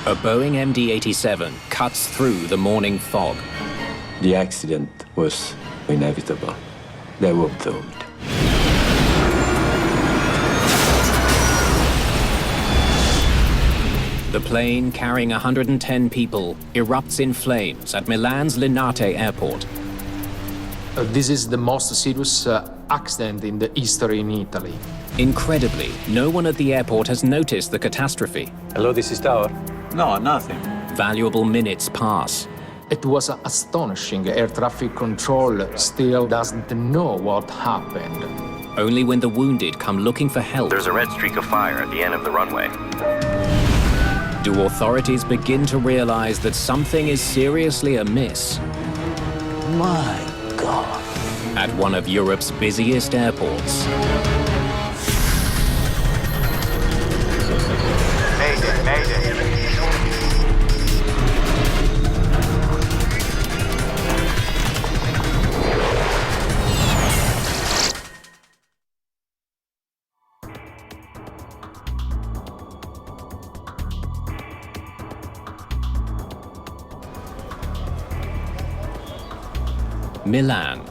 A Boeing MD-87 cuts through the morning fog. The accident was inevitable. They were doomed. The plane, carrying 110 people, erupts in flames at Milan's Linate airport. This is the most serious accident in the history in Italy. Incredibly, no one at the airport has noticed the catastrophe. Hello, this is Tower. No, nothing. Valuable minutes pass. It was astonishing. Air traffic control still doesn't know what happened. Only when the wounded come looking for help. There's a red streak of fire at the end of the runway. Do authorities begin to realize that something is seriously amiss? My God. At one of Europe's busiest airports. Mayday, Mayday. Milan.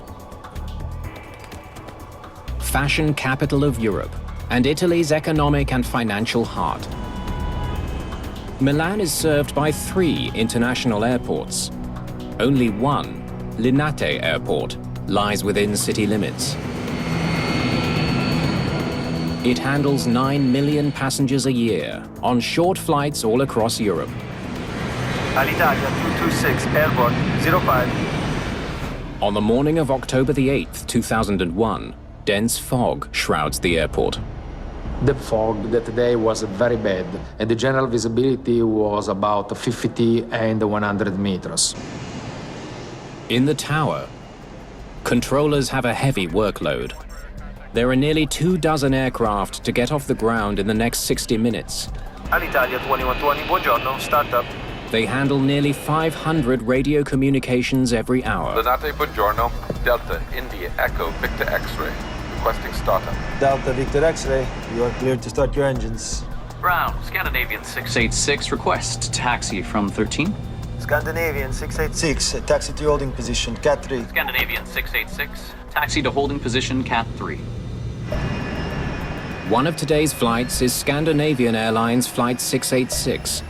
Fashion capital of Europe and Italy's economic and financial heart. Milan is served by 3 international airports. Only one, Linate Airport, lies within city limits. It handles 9 million passengers a year on short flights all across Europe. Alitalia 226, airborne 05. On the morning of October the 8th, 2001, dense fog shrouds the airport. The fog that day was very bad, and the general visibility was about 50 and 100 meters. In the tower, controllers have a heavy workload. There are nearly 24 aircraft to get off the ground in the next 60 minutes. Alitalia 2120, buongiorno, startup. They handle nearly 500 radio communications every hour. Linate, buongiorno. Delta, India, Echo, Victor X-ray. Requesting startup. Delta, Victor X-ray. You are cleared to start your engines. Brown, Scandinavian 686, request taxi from 13. Scandinavian 686, taxi to holding position, Cat 3. Scandinavian 686, taxi to holding position, Cat 3. One of today's flights is Scandinavian Airlines Flight 686.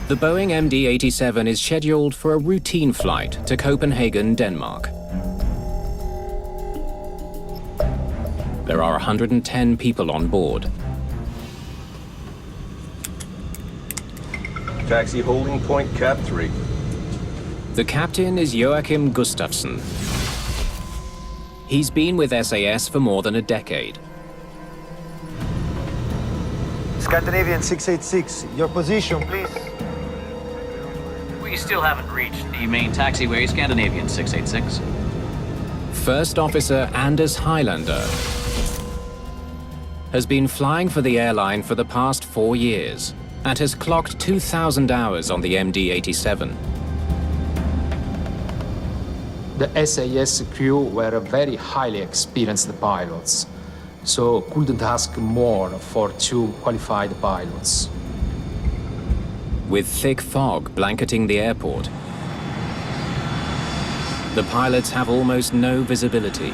The Boeing MD-87 is scheduled for a routine flight to Copenhagen, Denmark. There are 110 people on board. Taxi holding point, Cat 3. The captain is Joachim Gustafsson. He's been with SAS for more than a decade. Scandinavian 686, your position, Please. We still haven't reached the main taxiway, Scandinavian 686. First Officer Anders Highlander has been flying for the airline for the past 4 years and has clocked 2,000 hours on the MD-87. The SAS crew were very highly experienced pilots, so couldn't ask more for 2 qualified pilots. With thick fog blanketing the airport, the pilots have almost no visibility.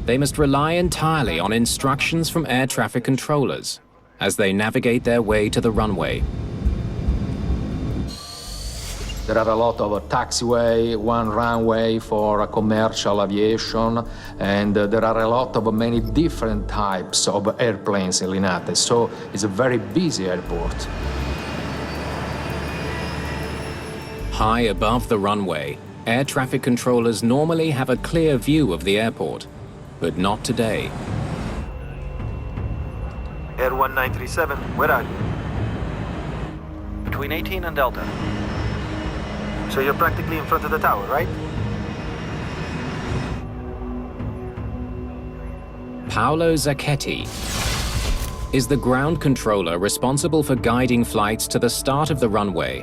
They must rely entirely on instructions from air traffic controllers as they navigate their way to the runway. There are a lot of taxiway, one runway for commercial aviation, and there are a lot of many different types of airplanes in Linate, so it's a very busy airport. High above the runway, air traffic controllers normally have a clear view of the airport, but not today. Air 1937, where are you? Between 18 and Delta. So you're practically in front of the tower, right? Paolo Zacchetti is the ground controller responsible for guiding flights to the start of the runway,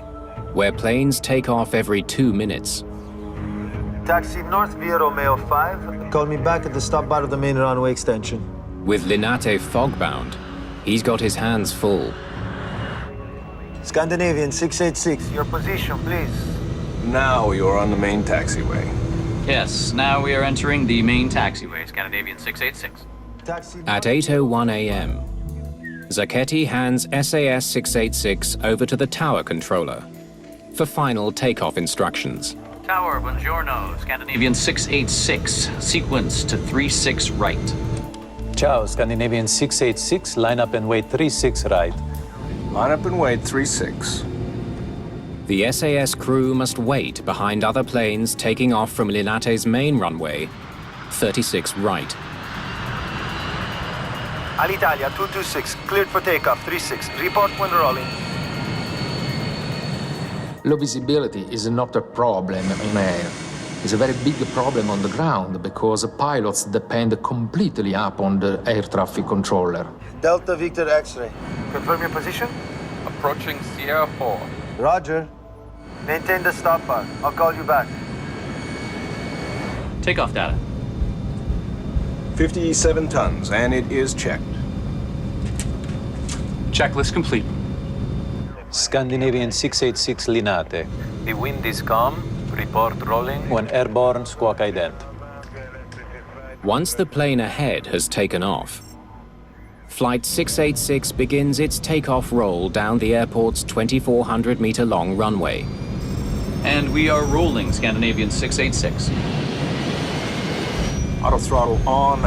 where planes take off every 2 minutes. Taxi North via Romeo 5. Call me back at the stop bar of the main runway extension. With Linate fogbound, he's got his hands full. Scandinavian 686. Your position, please. Now you're on the main taxiway. Yes, now we are entering the main taxiway, Scandinavian 686. Taxi. At 8:01 a.m., Zacchetti hands SAS 686 over to the tower controller for final takeoff instructions. Tower, buongiorno, Scandinavian 686, sequence to 36 right. Ciao, Scandinavian 686, line up and wait 36 right. Line up and wait 36. The SAS crew must wait behind other planes taking off from Linate's main runway, 36 right. Alitalia 226, cleared for takeoff, 36. Report when rolling. Low visibility is not a problem in air. It's a very big problem on the ground because pilots depend completely upon the air traffic controller. Delta Victor X-ray. Confirm your position. Approaching Sierra 4. Roger. Maintain the stop bar. I'll call you back. Takeoff data. 57 tons, and it is checked. Checklist complete. Scandinavian 686, Linate. The wind is calm. Report rolling. When airborne, squawk ident. Once the plane ahead has taken off, Flight 686 begins its takeoff roll down the airport's 2,400-meter-long runway. And we are rolling, Scandinavian 686. Auto throttle on.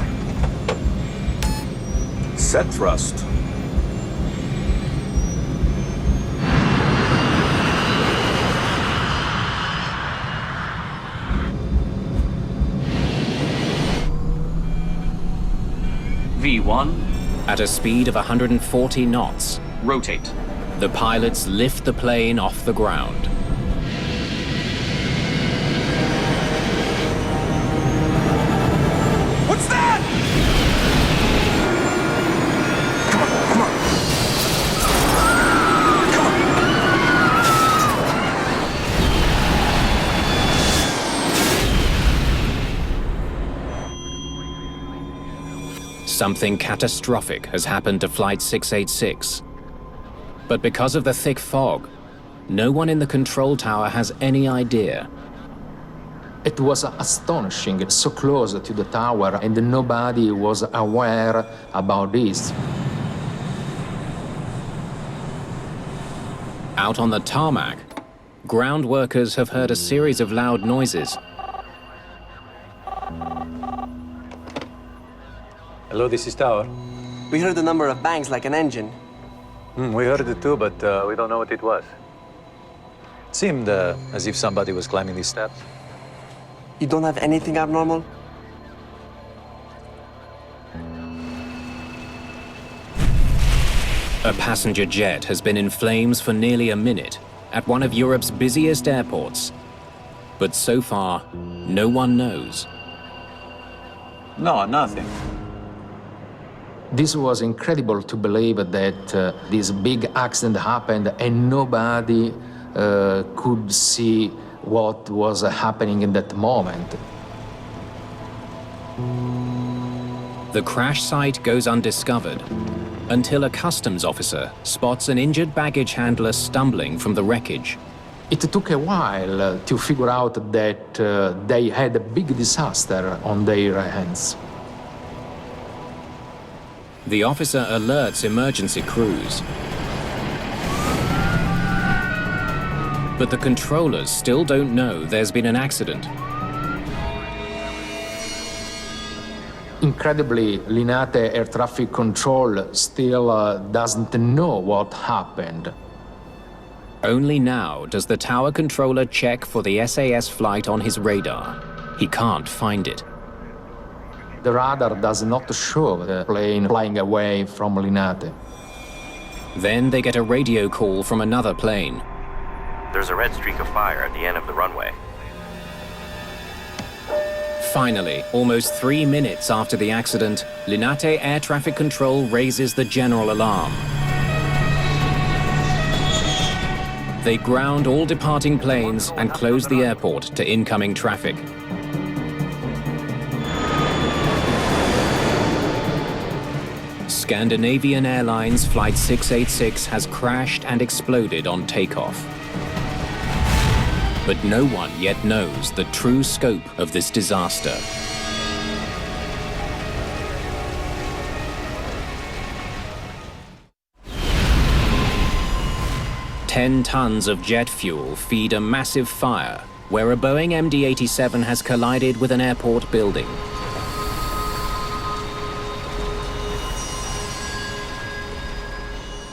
Set thrust. V1, At a speed of 140 knots, rotate. the pilots lift the plane off the ground. What's that? Come on. Something catastrophic has happened to Flight 686. But because of the thick fog, no one in the control tower has any idea. It was astonishing, so close to the tower, and nobody was aware about this. Out on the tarmac, ground workers have heard a series of loud noises. Hello, this is Tower. We heard a number of bangs like an engine. We heard it too, but we don't know what it was. It seemed as if somebody was climbing these steps. You don't have anything abnormal? A passenger jet has been in flames for nearly a minute at one of Europe's busiest airports. But so far, no one knows. No, nothing. This was incredible to believe that this big accident happened and nobody could see what was happening in that moment. The crash site goes undiscovered until a customs officer spots an injured baggage handler stumbling from the wreckage. It took a while to figure out that they had a big disaster on their hands. The officer alerts emergency crews. But the controllers still don't know there's been an accident. Incredibly, Linate Air Traffic Control still doesn't know what happened. Only now does the tower controller check for the SAS flight on his radar. He can't find it. The radar does not show the plane flying away from Linate. Then they get a radio call from another plane. There's a red streak of fire at the end of the runway. Finally, almost 3 minutes after the accident, Linate Air Traffic Control raises the general alarm. They ground all departing planes and close the airport to incoming traffic. Scandinavian Airlines Flight 686 has crashed and exploded on takeoff. But no one yet knows the true scope of this disaster. 10 tons of jet fuel feed a massive fire where a Boeing MD-87 has collided with an airport building.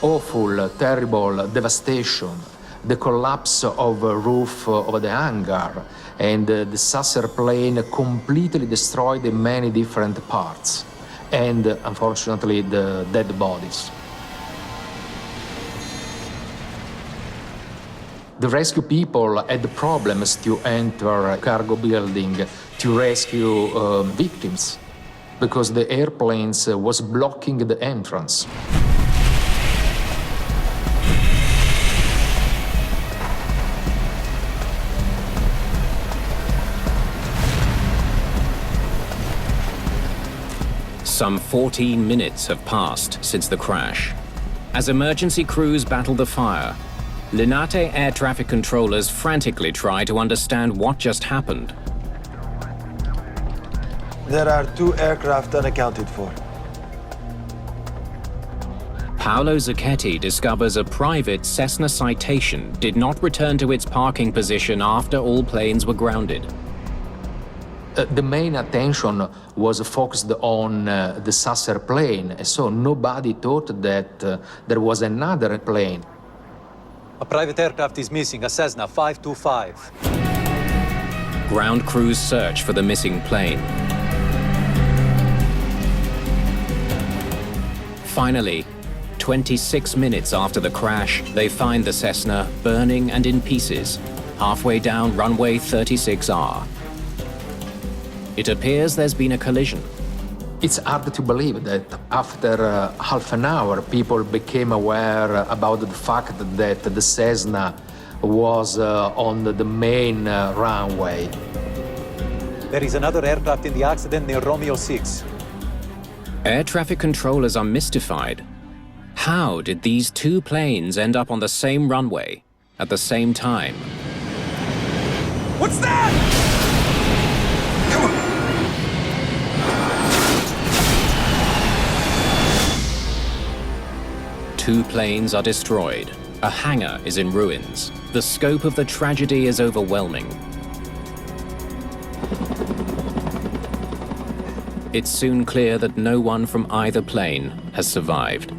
Awful, terrible devastation, the collapse of a roof of the hangar, and the saucer plane completely destroyed in many different parts, and unfortunately the dead bodies. The rescue people had problems to enter a cargo building to rescue victims because the airplanes was blocking the entrance. Some 14 minutes have passed since the crash. As emergency crews battle the fire, Linate air traffic controllers frantically try to understand what just happened. There are 2 aircraft unaccounted for. Paolo Zacchetti discovers a private Cessna Citation did not return to its parking position after all planes were grounded. The main attention was focused on the saucer plane, so nobody thought that there was another plane. A private aircraft is missing, a Cessna 525. Ground crews search for the missing plane. Finally, 26 minutes after the crash, they find the Cessna burning and in pieces, halfway down runway 36R. It appears there's been a collision. It's hard to believe that after half an hour, people became aware about the fact that the Cessna was on the main runway. There is another aircraft in the accident near Romeo 6. Air traffic controllers are mystified. How did these 2 planes end up on the same runway at the same time? What's that? 2 planes are destroyed. A hangar is in ruins. The scope of the tragedy is overwhelming. It's soon clear that no one from either plane has survived.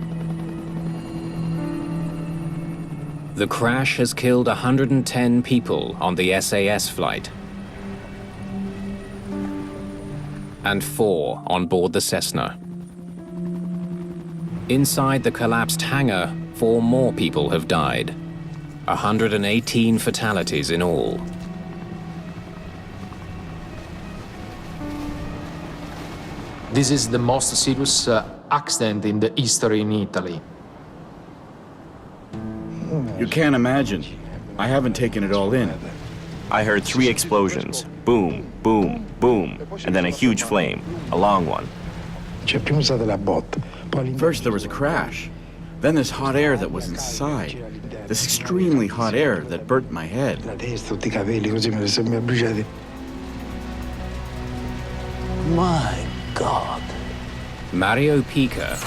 The crash has killed 110 people on the SAS flight and 4 on board the Cessna. Inside the collapsed hangar, 4 more people have died. 118 fatalities in all. This is the most serious accident in the history in Italy. You can't imagine. I haven't taken it all in. I heard 3 explosions. Boom, boom, boom, and then a huge flame, a long one. First there was a crash. Then this hot air that was inside. This extremely hot air that burnt my head. My God. Mario Pica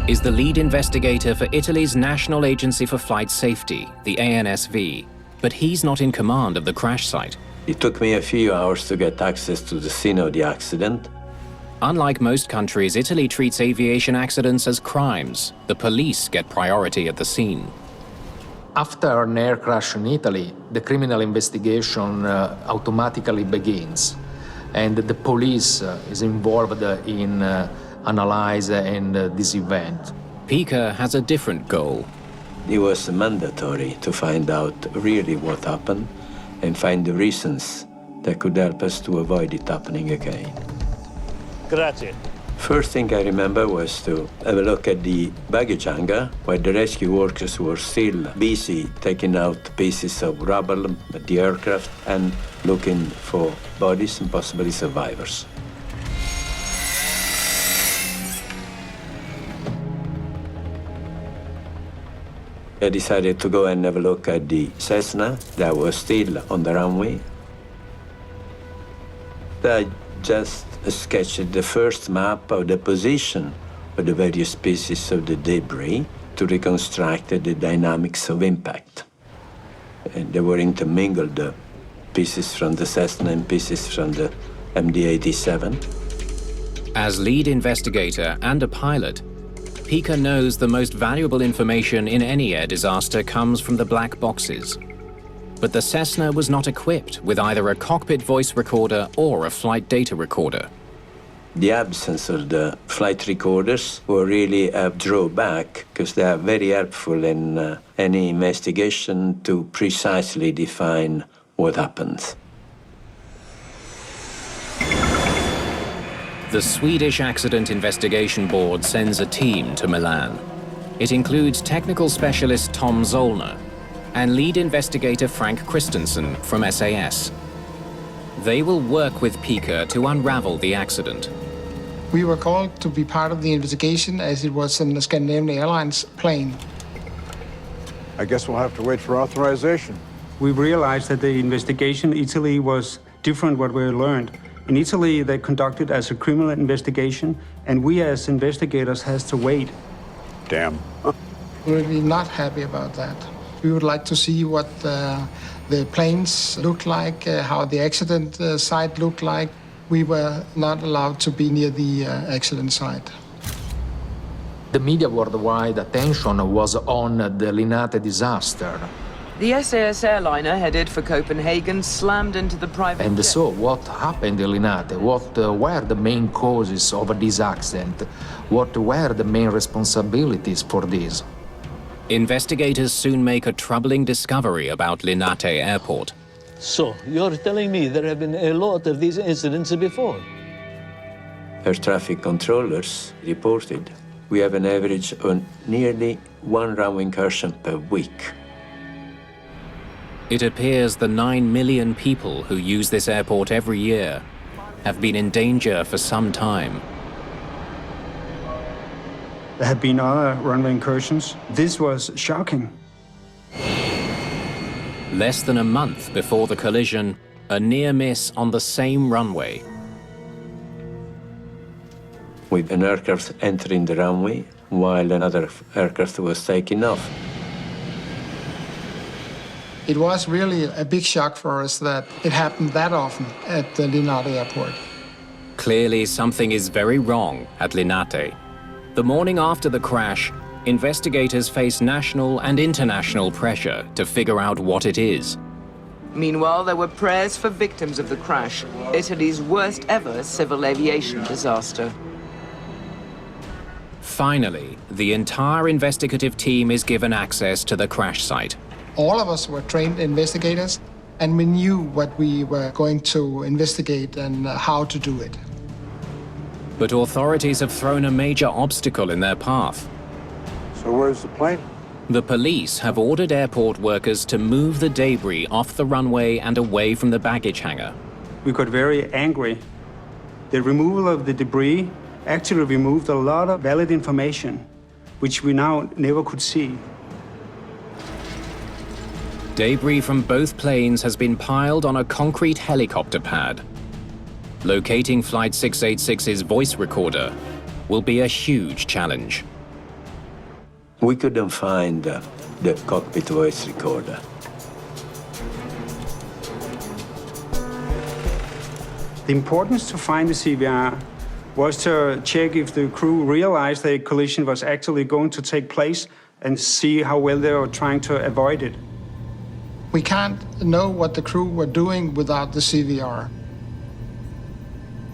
is the lead investigator for Italy's National Agency for Flight Safety, the ANSV, but he's not in command of the crash site. It took me a few hours to get access to the scene of the accident. Unlike most countries, Italy treats aviation accidents as crimes. The police get priority at the scene. After an air crash in Italy, the criminal investigation automatically begins, and the police is involved in analyzing this event. Pica has a different goal. It was mandatory to find out really what happened and find the reasons that could help us to avoid it happening again. Grazie. First thing I remember was to have a look at the baggage hangar, where the rescue workers were still busy taking out pieces of rubble at the aircraft and looking for bodies and possibly survivors. I decided to go and have a look at the Cessna that was still on the runway. I just sketched the first map of the position of the various pieces of the debris to reconstruct the dynamics of impact. And they were intermingled, pieces from the Cessna and pieces from the MD-87. As lead investigator and a pilot, Pica knows the most valuable information in any air disaster comes from the black boxes. But the Cessna was not equipped with either a cockpit voice recorder or a flight data recorder. The absence of the flight recorders were really a drawback because they are very helpful in any investigation to precisely define what happens. The Swedish Accident Investigation Board sends a team to Milan. It includes technical specialist Tom Zollner and lead investigator Frank Christensen from SAS. They will work with Pica to unravel the accident. We were called to be part of the investigation as it was in the Scandinavian Airlines plane. I guess we'll have to wait for authorization. We realized that the investigation in Italy was different what we learned. In Italy, they conducted as a criminal investigation, and we as investigators has to wait. Damn. We're really not happy about that. We would like to see what the planes looked like, how the accident site looked like. We were not allowed to be near the accident site. The media worldwide attention was on the Linate disaster. The SAS airliner headed for Copenhagen slammed into the private And jet. so what happened in Linate? What were the main causes of this accident? What were the main responsibilities for this? Investigators soon make a troubling discovery about Linate Airport. So, you're telling me there have been a lot of these incidents before? Air traffic controllers reported we have an average of nearly one runway incursion per week. It appears the 9 million people who use this airport every year have been in danger for some time. There have been other runway incursions. This was shocking. Less than a month before the collision, a near miss on the same runway. With an aircraft entering the runway while another aircraft was taking off. It was really a big shock for us that it happened that often at the Linate airport. Clearly, something is very wrong at Linate. The morning after the crash, investigators face national and international pressure to figure out what it is. Meanwhile, there were prayers for victims of the crash, Italy's worst ever civil aviation disaster. Finally, the entire investigative team is given access to the crash site. All of us were trained investigators, and we knew what we were going to investigate and how to do it. But authorities have thrown a major obstacle in their path. So where's the plane? The police have ordered airport workers to move the debris off the runway and away from the baggage hangar. We got very angry. The removal of the debris actually removed a lot of valid information, which we now never could see. Debris from both planes has been piled on a concrete helicopter pad. Locating Flight 686's voice recorder will be a huge challenge. We couldn't find the cockpit voice recorder. The importance to find the CVR was to check if the crew realized the collision was actually going to take place and see how well they were trying to avoid it. We can't know what the crew were doing without the CVR.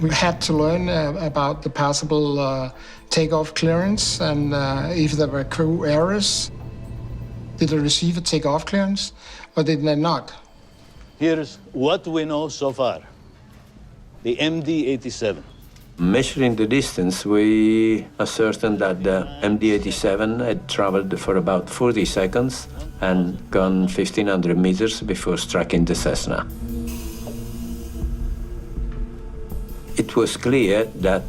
We had to learn about the possible takeoff clearance and if there were crew errors. Did the receiver take off clearance or did they not? Here's what we know so far. The MD-87. Measuring the distance, we ascertained that the MD-87 had traveled for about 40 seconds and gone 1,500 meters before striking the Cessna. It was clear that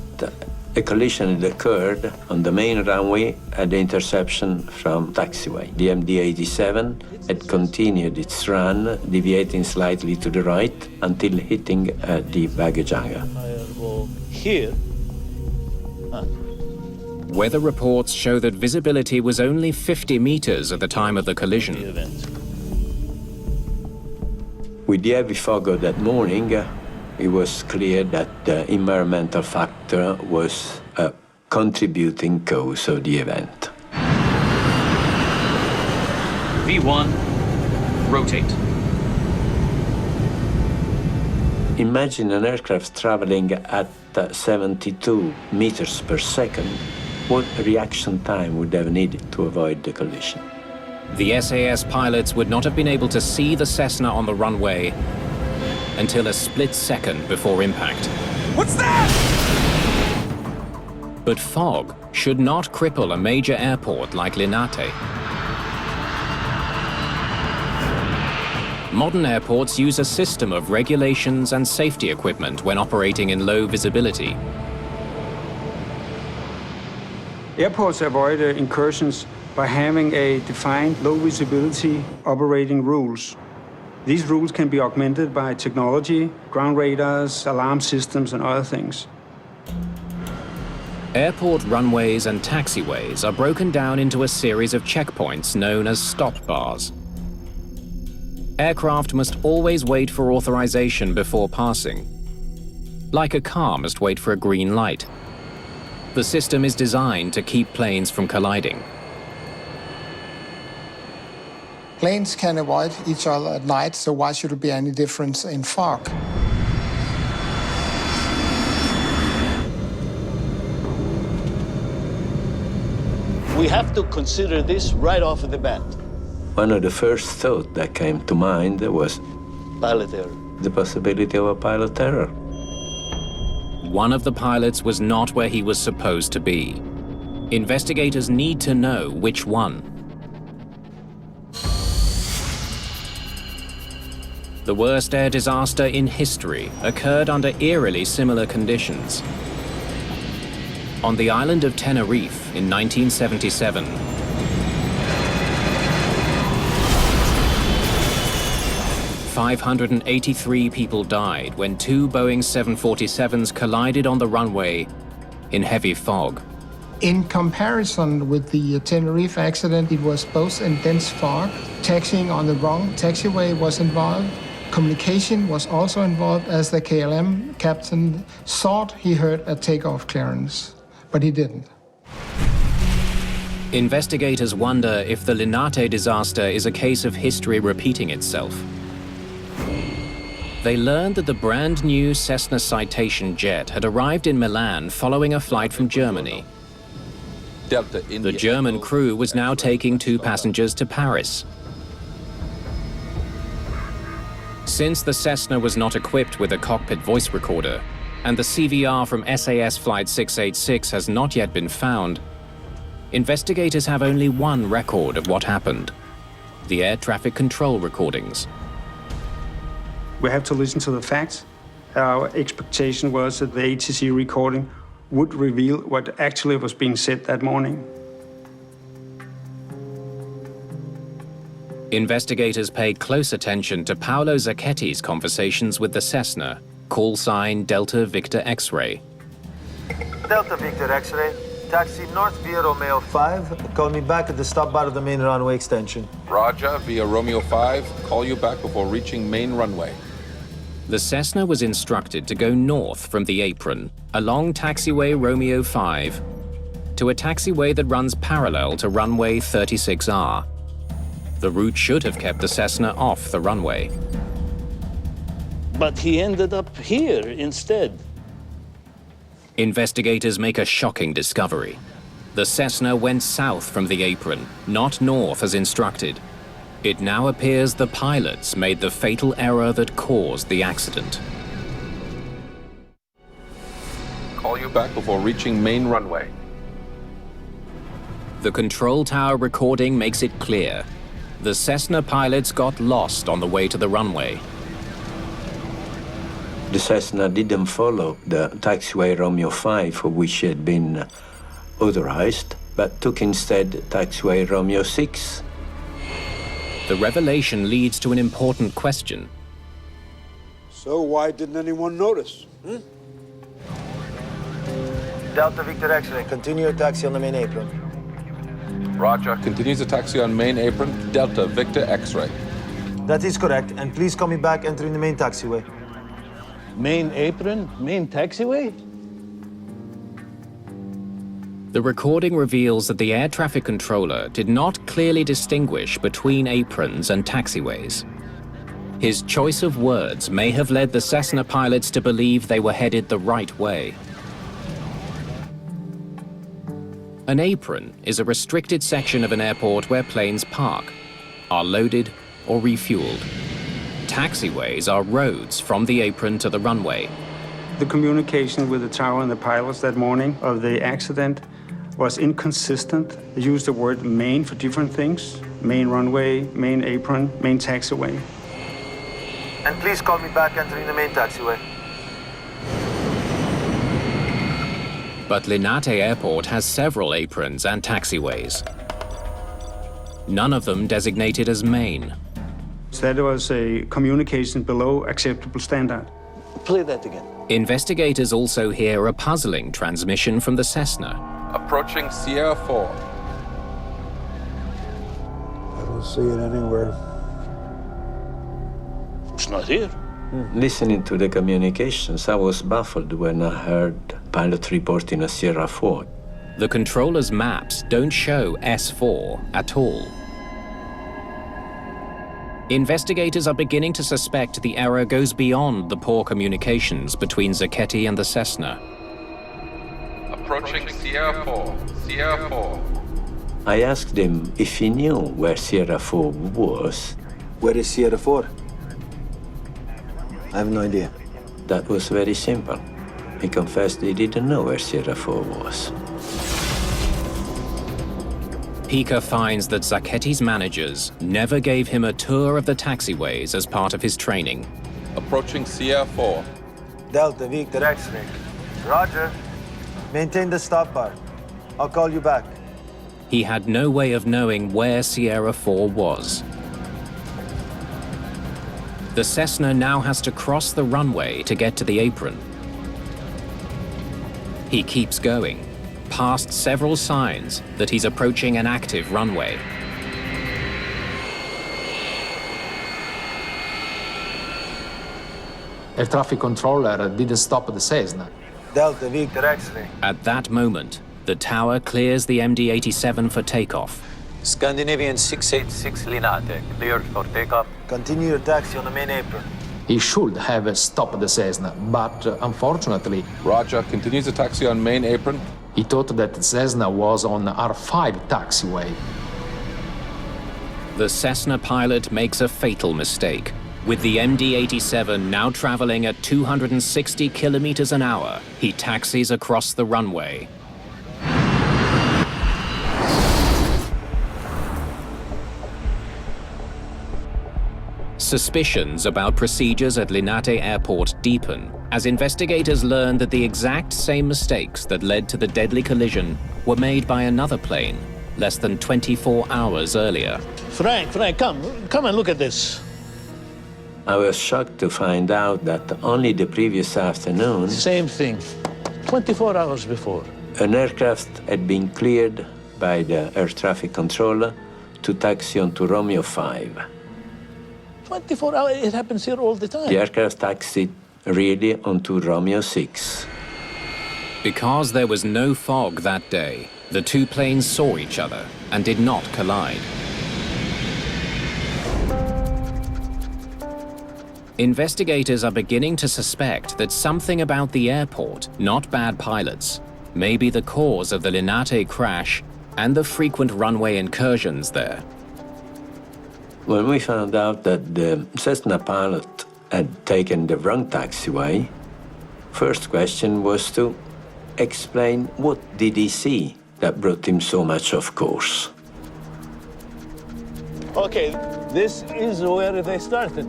A collision had occurred on the main runway at the interception from taxiway. The MD-87 had continued its run, deviating slightly to the right until hitting the baggage hangar. Here. Weather reports show that visibility was only 50 meters at the time of the collision. With the heavy fog of that morning, it was clear that the environmental factor was a contributing cause of the event. V1, rotate. Imagine an aircraft traveling at 72 meters per second. What reaction time would have needed to avoid the collision? The SAS pilots would not have been able to see the Cessna on the runway until a split second before impact. What's that? But fog should not cripple a major airport like Linate. Modern airports use a system of regulations and safety equipment when operating in low visibility. Airports avoid incursions by having a defined low visibility operating rules. These rules can be augmented by technology, ground radars, alarm systems, and other things. Airport runways and taxiways are broken down into a series of checkpoints known as stop bars. Aircraft must always wait for authorization before passing, like a car must wait for a green light. The system is designed to keep planes from colliding. Planes can avoid each other at night, so why should there be any difference in fog? We have to consider this right off the bat. One of the first thoughts that came to mind was pilot error. The possibility of a pilot error. One of the pilots was not where he was supposed to be. Investigators need to know which one. The worst air disaster in history occurred under eerily similar conditions. On the island of Tenerife in 1977, "583 people died when two Boeing 747s collided on the runway in heavy fog." In comparison with the Tenerife accident, it was both in dense fog, taxiing on the wrong taxiway was involved. Communication was also involved as the KLM captain thought he heard a takeoff clearance, but he didn't. Investigators wonder if the Linate disaster is a case of history repeating itself. They learned that the brand new Cessna Citation jet had arrived in Milan following a flight from Germany. The German crew was now taking two passengers to Paris. Since the Cessna was not equipped with a cockpit voice recorder, and the CVR from SAS Flight 686 has not yet been found, investigators have only one record of what happened: the air traffic control recordings. We have to listen to the facts. Our expectation was that the ATC recording would reveal what actually was being said that morning. Investigators paid close attention to Paolo Zacchetti's conversations with the Cessna, call sign Delta Victor X-ray. Delta Victor X-ray, taxi north via Romeo 5. Call me back at the stop bar of the main runway extension. Roger, via Romeo 5. Call you back before reaching main runway. The Cessna was instructed to go north from the apron, along taxiway Romeo 5, to a taxiway that runs parallel to runway 36R. The route should have kept the Cessna off the runway. But he ended up here instead. Investigators make a shocking discovery. The Cessna went south from the apron, not north as instructed. It now appears the pilots made the fatal error that caused the accident. Call you back before reaching main runway. The control tower recording makes it clear. The Cessna pilots got lost on the way to the runway. The Cessna didn't follow the taxiway Romeo 5 for which it had been authorized, but took instead taxiway Romeo 6. The revelation leads to an important question. So why didn't anyone notice? Delta Victor X-ray, continue your taxi on the main apron. Roger. Continues the taxi on main apron, Delta Victor X-ray. That is correct, and please call me back entering the main taxiway. Main apron? Main taxiway? The recording reveals that the air traffic controller did not clearly distinguish between aprons and taxiways. His choice of words may have led the Cessna pilots to believe they were headed the right way. An apron is a restricted section of an airport where planes park, are loaded, or refueled. Taxiways are roads from the apron to the runway. The communication with the tower and the pilots that morning of the accident was inconsistent. They used the word main for different things. Main runway, main apron, main taxiway. And please call me back entering the main taxiway. But Linate Airport has several aprons and taxiways. None of them designated as main. So that was a communication below acceptable standard. Play that again. Investigators also hear a puzzling transmission from the Cessna. Approaching Sierra 4. I don't see it anywhere. It's not here. Listening to the communications, I was baffled when I heard pilot reporting a Sierra 4. The controller's maps don't show S4 at all. Investigators are beginning to suspect the error goes beyond the poor communications between Zacchetti and the Cessna. Approaching Sierra 4. Sierra 4. I asked him if he knew where Sierra 4 was. Where is Sierra 4? I have no idea. That was very simple. He confessed he didn't know where Sierra 4 was. Pica finds that Zacchetti's managers never gave him a tour of the taxiways as part of his training. Approaching Sierra 4. Delta Victor X-ray. Roger. Maintain the stop bar. I'll call you back. He had no way of knowing where Sierra 4 was. The Cessna now has to cross the runway to get to the apron. He keeps going, past several signs that he's approaching an active runway. Air traffic controller didn't stop the Cessna. Delta Victor X-ray. At that moment, the tower clears the MD-87 for takeoff. Scandinavian 686 Linate, cleared for takeoff. Continue your taxi on the main apron. He should have stopped the Cessna, but unfortunately... Roger, continues the taxi on main apron. He thought that the Cessna was on R5 taxiway. The Cessna pilot makes a fatal mistake. With the MD-87 now traveling at 260 kilometers an hour, he taxis across the runway. Suspicions about procedures at Linate Airport deepen as investigators learn that the exact same mistakes that led to the deadly collision were made by another plane less than 24 hours earlier. Frank, come and look at this. I was shocked to find out that only the previous afternoon... Same thing, 24 hours before. An aircraft had been cleared by the air traffic controller to taxi onto Romeo 5. 24 hours, it happens here all the time. The aircraft taxied really onto Romeo 6. Because there was no fog that day, the two planes saw each other and did not collide. Investigators are beginning to suspect that something about the airport, not bad pilots, may be the cause of the Linate crash and the frequent runway incursions there. When we found out that the Cessna pilot had taken the wrong taxiway, first question was to explain what did he see that brought him so much off course. Okay, this is where they started.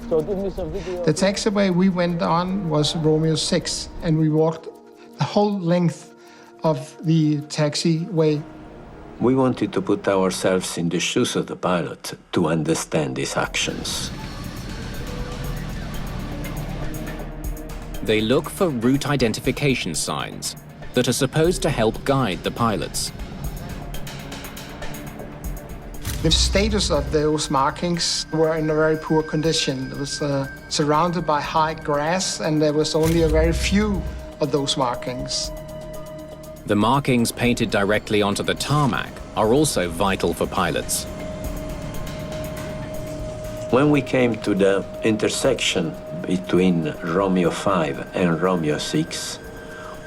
So give me some video. The taxiway we went on was Romeo 6, and we walked the whole length of the taxiway. We wanted to put ourselves in the shoes of the pilot to understand his actions. They look for route identification signs that are supposed to help guide the pilots. The status of those markings were in a very poor condition. It was surrounded by high grass, and there was only a very few of those markings. The markings painted directly onto the tarmac are also vital for pilots. When we came to the intersection between Romeo 5 and Romeo 6,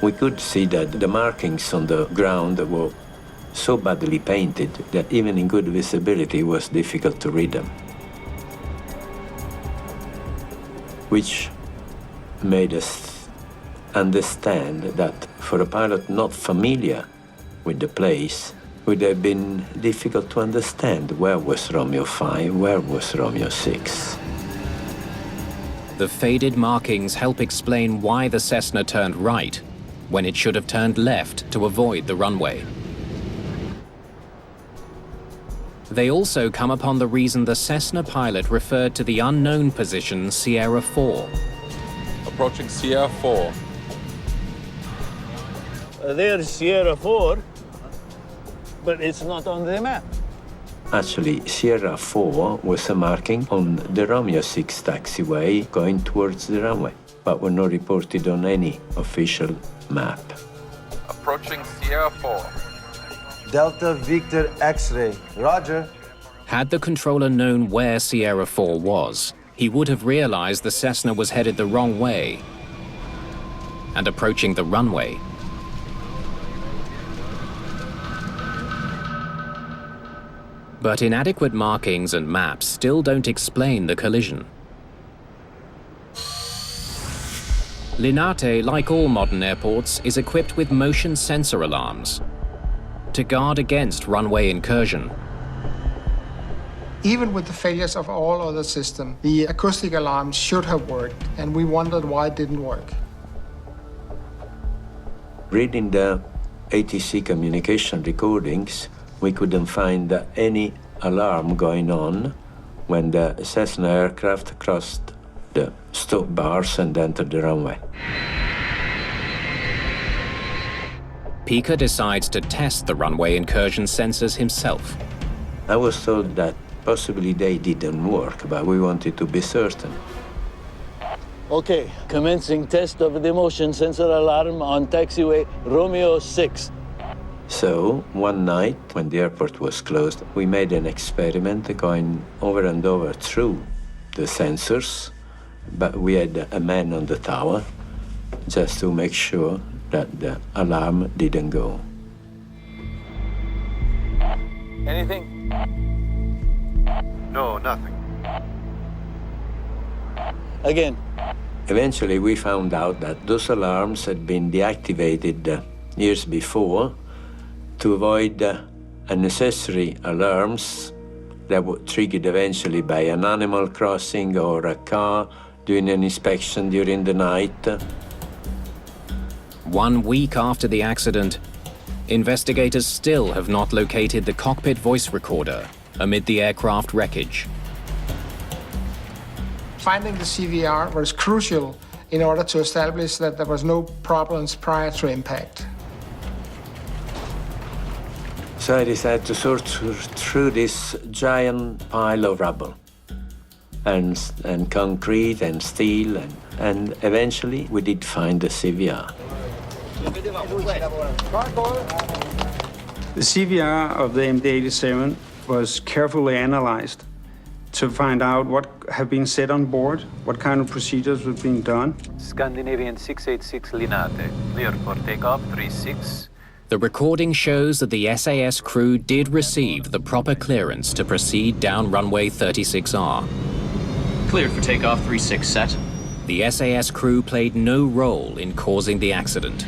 we could see that the markings on the ground were so badly painted that even in good visibility it was difficult to read them, which made us understand that for a pilot not familiar with the place, it would have been difficult to understand where was Romeo 5, where was Romeo 6. The faded markings help explain why the Cessna turned right when it should have turned left to avoid the runway. They also come upon the reason the Cessna pilot referred to the unknown position Sierra 4. Approaching Sierra 4. There's Sierra 4, but it's not on the map. Actually, Sierra 4 was a marking on the Romeo 6 taxiway going towards the runway, but were not reported on any official map. Approaching Sierra 4. Delta Victor X-ray. Roger. Had the controller known where Sierra 4 was, he would have realized the Cessna was headed the wrong way and approaching the runway. But inadequate markings and maps still don't explain the collision. Linate, like all modern airports, is equipped with motion sensor alarms to guard against runway incursion. Even with the failures of all other systems, the acoustic alarm should have worked, and we wondered why it didn't work. Reading the ATC communication recordings, we couldn't find any alarm going on when the Cessna aircraft crossed the stop bars and entered the runway. Pica decides to test the runway incursion sensors himself. I was told that possibly they didn't work, but we wanted to be certain. Okay, commencing test of the motion sensor alarm on taxiway Romeo 6. So, one night, when the airport was closed, we made an experiment going over and over through the sensors, but we had a man on the tower just to make sure that the alarm didn't go. Anything? No, nothing. Again. Eventually, we found out that those alarms had been deactivated years before to avoid unnecessary alarms that were triggered eventually by an animal crossing or a car doing an inspection during the night. 1 week after the accident, investigators still have not located the cockpit voice recorder amid the aircraft wreckage. Finding the CVR was crucial in order to establish that there was no problems prior to impact. So I decided to sort through this giant pile of rubble and concrete and steel, and eventually we did find the CVR. The CVR of the MD-87 was carefully analyzed to find out what had been said on board, what kind of procedures were being done. Scandinavian 686 Linate, clear for takeoff 36. The recording shows that the SAS crew did receive the proper clearance to proceed down runway 36R. Cleared for takeoff 36 set. The SAS crew played no role in causing the accident.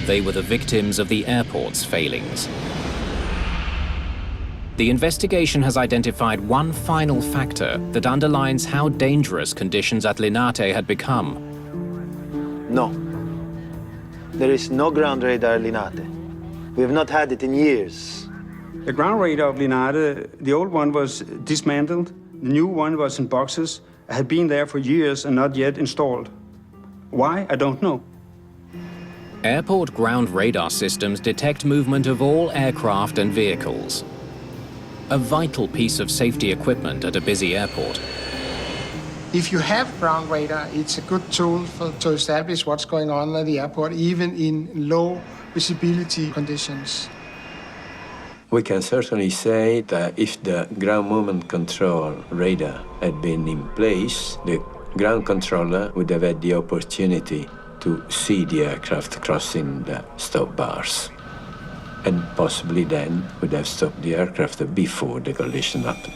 They were the victims of the airport's failings. The investigation has identified one final factor that underlines how dangerous conditions at Linate had become. No. There is no ground radar at Linate. We have not had it in years. The ground radar of Linate, the old one was dismantled. The new one was in boxes, had been there for years and not yet installed. Why? I don't know. Airport ground radar systems detect movement of all aircraft and vehicles. A vital piece of safety equipment at a busy airport. If you have ground radar, it's a good tool to establish what's going on at the airport, even in low visibility conditions. We can certainly say that if the ground movement control radar had been in place, the ground controller would have had the opportunity to see the aircraft crossing the stop bars, and possibly then would have stopped the aircraft before the collision happened.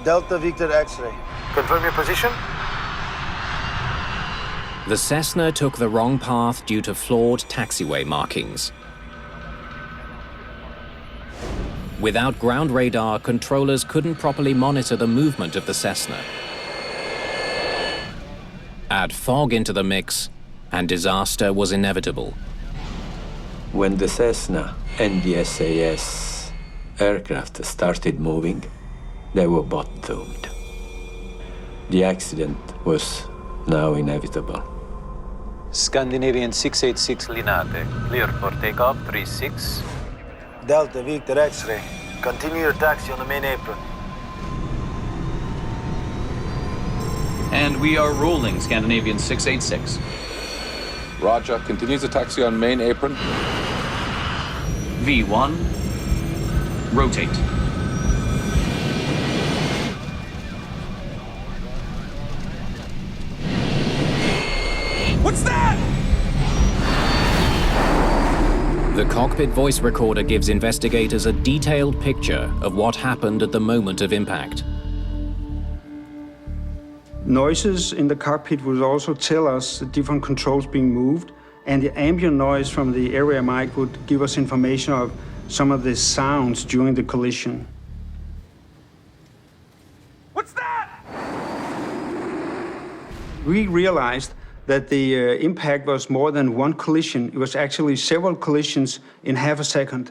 Delta Victor X-ray. Confirm your position? The Cessna took the wrong path due to flawed taxiway markings. Without ground radar, controllers couldn't properly monitor the movement of the Cessna. Add fog into the mix, and disaster was inevitable. When the Cessna and the SAS aircraft started moving, they were both doomed. The accident was now inevitable. Scandinavian 686 Linate, clear for takeoff 36. Delta Victor X-ray. Continue your taxi on the main apron. And we are rolling, Scandinavian 686. Roger. Continues the taxi on main apron. V1, rotate. What's that? The cockpit voice recorder gives investigators a detailed picture of what happened at the moment of impact. Noises in the cockpit would also tell us the different controls being moved, and the ambient noise from the area mic would give us information of some of the sounds during the collision. What's that? We realized that the impact was more than one collision. It was actually several collisions in half a second.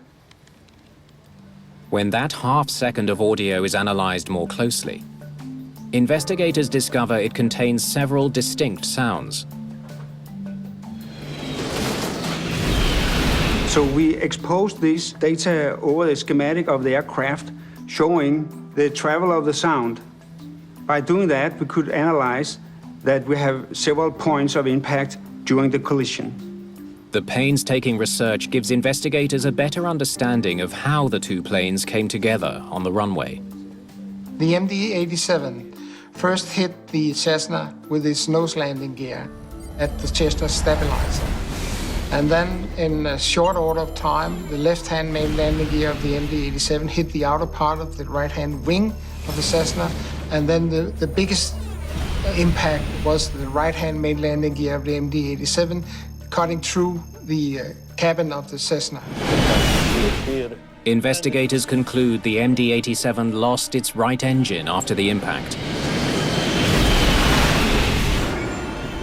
When that half second of audio is analyzed more closely, investigators discover it contains several distinct sounds. So we exposed this data over the schematic of the aircraft, showing the travel of the sound. By doing that, we could analyze that we have several points of impact during the collision. The painstaking research gives investigators a better understanding of how the two planes came together on the runway. The MD-87 first hit the Cessna with its nose landing gear at the Cessna stabilizer. And then, in a short order of time, the left-hand main landing gear of the MD-87 hit the outer part of the right-hand wing of the Cessna, and then the biggest impact was the right-hand main landing gear of the MD-87 cutting through the cabin of the Cessna. Investigators conclude the MD-87 lost its right engine after the impact.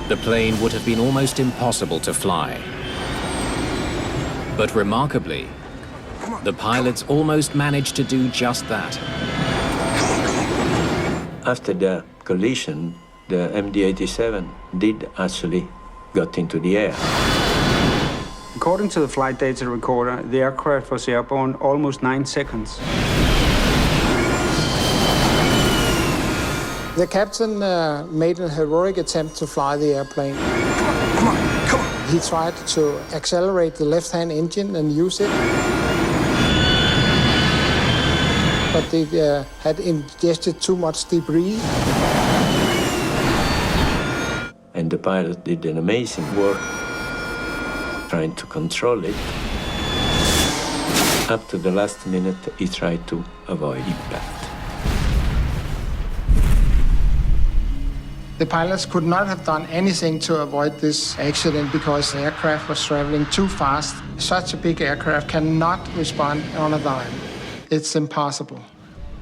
The plane would have been almost impossible to fly. But remarkably, the pilots almost managed to do just that. After the collision, the MD-87 did actually got into the air. According to the flight data recorder, the aircraft was airborne almost 9 seconds. The captain made a heroic attempt to fly the airplane. Come on. He tried to accelerate the left-hand engine and use it. But they had ingested too much debris. And the pilot did an amazing work trying to control it. Up to the last minute, he tried to avoid impact. The pilots could not have done anything to avoid this accident because the aircraft was traveling too fast. Such a big aircraft cannot respond on a dime. It's impossible.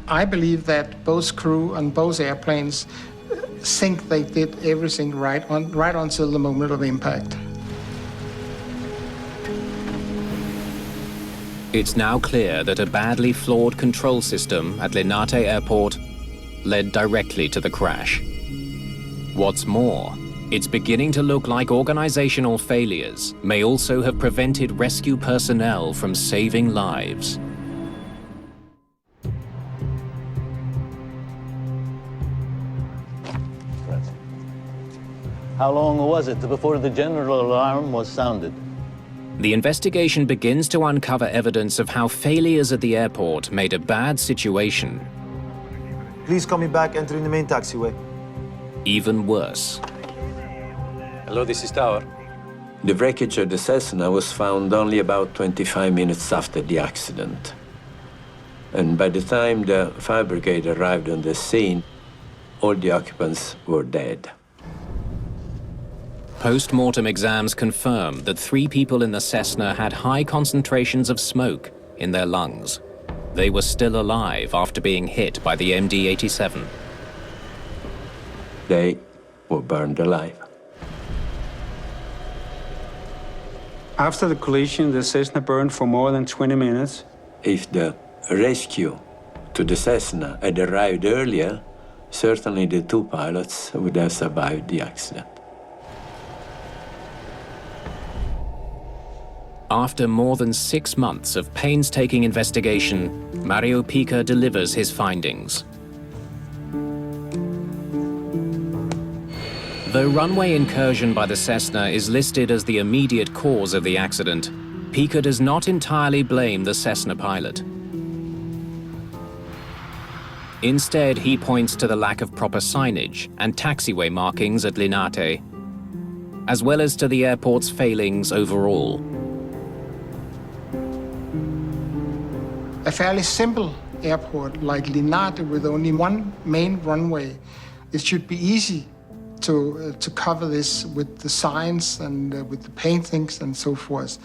I believe that both crew and both airplanes think they did everything right until the moment of impact. It's now clear that a badly flawed control system at Linate Airport led directly to the crash. What's more, it's beginning to look like organizational failures may also have prevented rescue personnel from saving lives. How long was it before the general alarm was sounded? The investigation begins to uncover evidence of how failures at the airport made a bad situation Please call me back entering the main taxiway. even worse. Hello, this is Tower. The wreckage of the Cessna was found only about 25 minutes after the accident. And by the time the fire brigade arrived on the scene, all the occupants were dead. Post-mortem exams confirm that 3 people in the Cessna had high concentrations of smoke in their lungs. They were still alive after being hit by the MD-87. They were burned alive. After the collision, the Cessna burned for more than 20 minutes. If the rescue to the Cessna had arrived earlier, certainly the 2 pilots would have survived the accident. After more than 6 months of painstaking investigation, Mario Pica delivers his findings. Though runway incursion by the Cessna is listed as the immediate cause of the accident, Pica does not entirely blame the Cessna pilot. Instead, he points to the lack of proper signage and taxiway markings at Linate, as well as to the airport's failings overall. A fairly simple airport like Linate with only one main runway, it should be easy to cover this with the signs and with the paintings and so forth.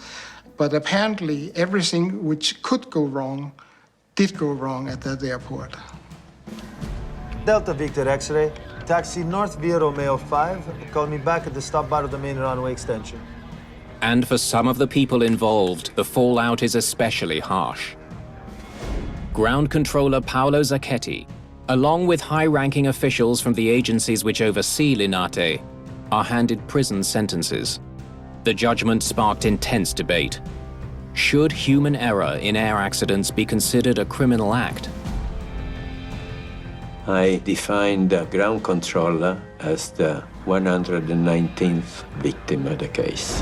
But apparently everything which could go wrong did go wrong at that airport. Delta Victor X-ray, taxi North via Romeo 5, call me back at the stop bar of the main runway extension. And for some of the people involved, the fallout is especially harsh. Ground controller Paolo Zacchetti, along with high-ranking officials from the agencies which oversee Linate, are handed prison sentences. The judgment sparked intense debate. Should human error in air accidents be considered a criminal act? I defined the ground controller as the 119th victim of the case.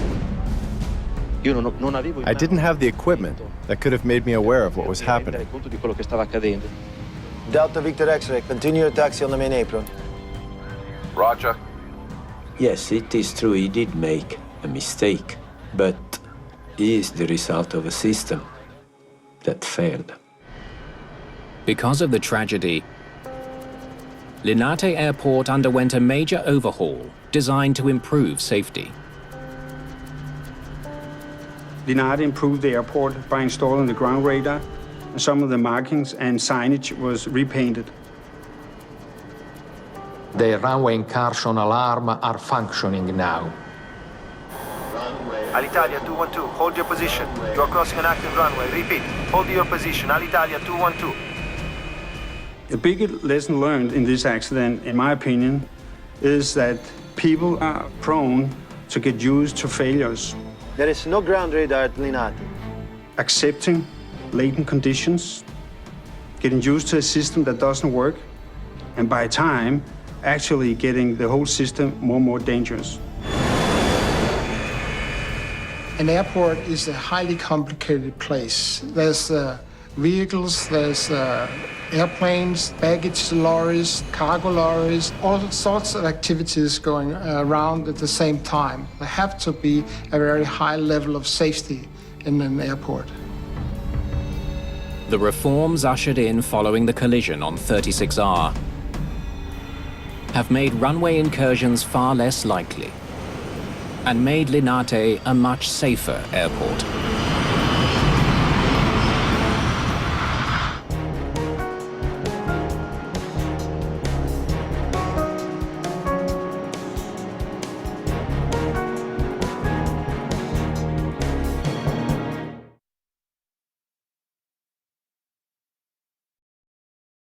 I didn't have the equipment that could have made me aware of what was happening. Delta Victor X-ray, continue your taxi on the main apron. Roger. Yes, it is true he did make a mistake, but he is the result of a system that failed. Because of the tragedy, Linate Airport underwent a major overhaul designed to improve safety. Linate improved the airport by installing the ground radar, and some of the markings and signage was repainted. The runway incursion alarm are functioning now. Alitalia 212, hold your position. You are crossing an active runway. Repeat, hold your position. Alitalia 212. A big lesson learned in this accident, in my opinion, is that people are prone to get used to failures. There is no ground radar at Linate. Accepting latent conditions, getting used to a system that doesn't work, and by time, actually getting the whole system more and more dangerous. An airport is a highly complicated place. There's vehicles, there's airplanes, baggage lorries, cargo lorries, all sorts of activities going around at the same time. There have to be a very high level of safety in an airport. The reforms ushered in following the collision on 36R have made runway incursions far less likely and made Linate a much safer airport.